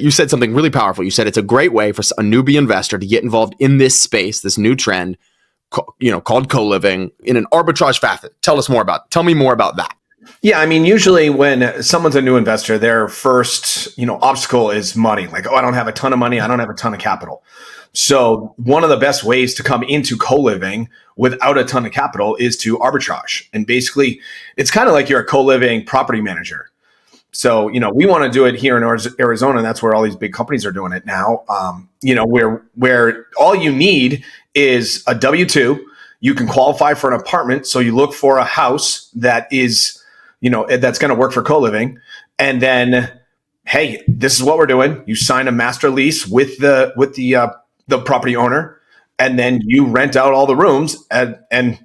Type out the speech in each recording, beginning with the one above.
You said something really powerful. You said it's a great way for a newbie investor to get involved in this space, this new trend, called co-living in an arbitrage fashion. Tell me more about that. Yeah, I mean, usually when someone's a new investor, their first, obstacle is money. Like, oh, I don't have a ton of money. I don't have a ton of capital. So one of the best ways to come into co-living without a ton of capital is to arbitrage. And basically, it's kind of like you're a co-living property manager. So, we want to do it here in Arizona. And that's where all these big companies are doing it now. Where all you need is a W-2. You can qualify for an apartment. So you look for a house that is, that's going to work for co-living. And then, hey, this is what we're doing. You sign a master lease with the property owner, and then you rent out all the rooms. And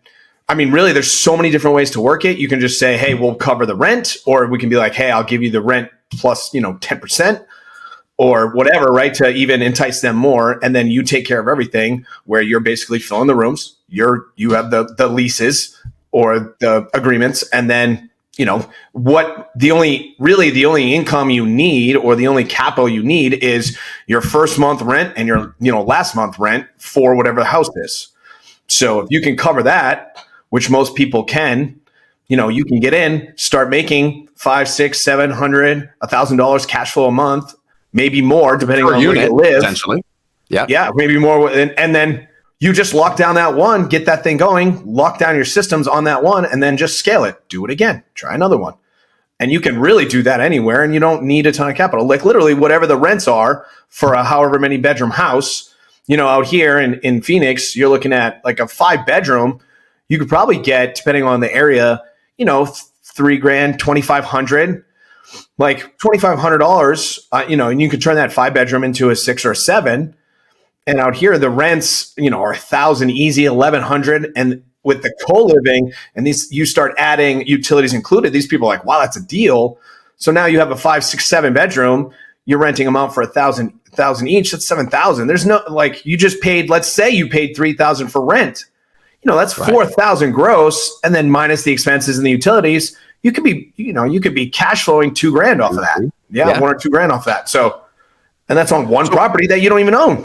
I mean, really, there's so many different ways to work it. You can just say, hey, we'll cover the rent, or we can be like, hey, I'll give you the rent plus, 10% or whatever, right? To even entice them more. And then you take care of everything, where you're basically filling the rooms. You have the leases or the agreements. And then, the only income you need, or the only capital you need, is your first month rent and your, last month rent for whatever the house is. So if you can cover that, which most people can, you can get in, start making $500, $600, $700, $1,000 cash flow a month, maybe more, depending on where you live. Essentially. Yeah, maybe more. And then you just lock down that one, get that thing going, lock down your systems on that one, and then just scale it. Do it again. Try another one. And you can really do that anywhere, and you don't need a ton of capital. Like literally whatever the rents are for a however many bedroom house, out here in Phoenix, you're looking at like a 5-bedroom. You could probably get, depending on the area, $3,000, $2,500, like $2,500, and you could turn that 5-bedroom into a 6 or a 7. And out here, the rents, are 1,000 easy, 1,100. And with the co-living and these, you start adding utilities included. These people are like, wow, that's a deal. So now you have a 5, 6, 7-bedroom. You're renting them out for 1,000 each. That's 7,000. There's no, like, you just paid, let's say you paid 3,000 for rent. That's 4,000 gross, and then minus the expenses and the utilities. You could be cash flowing $2,000 off of that. Yeah, $1,000 or $2,000 off that. So, and that's on one property that you don't even own.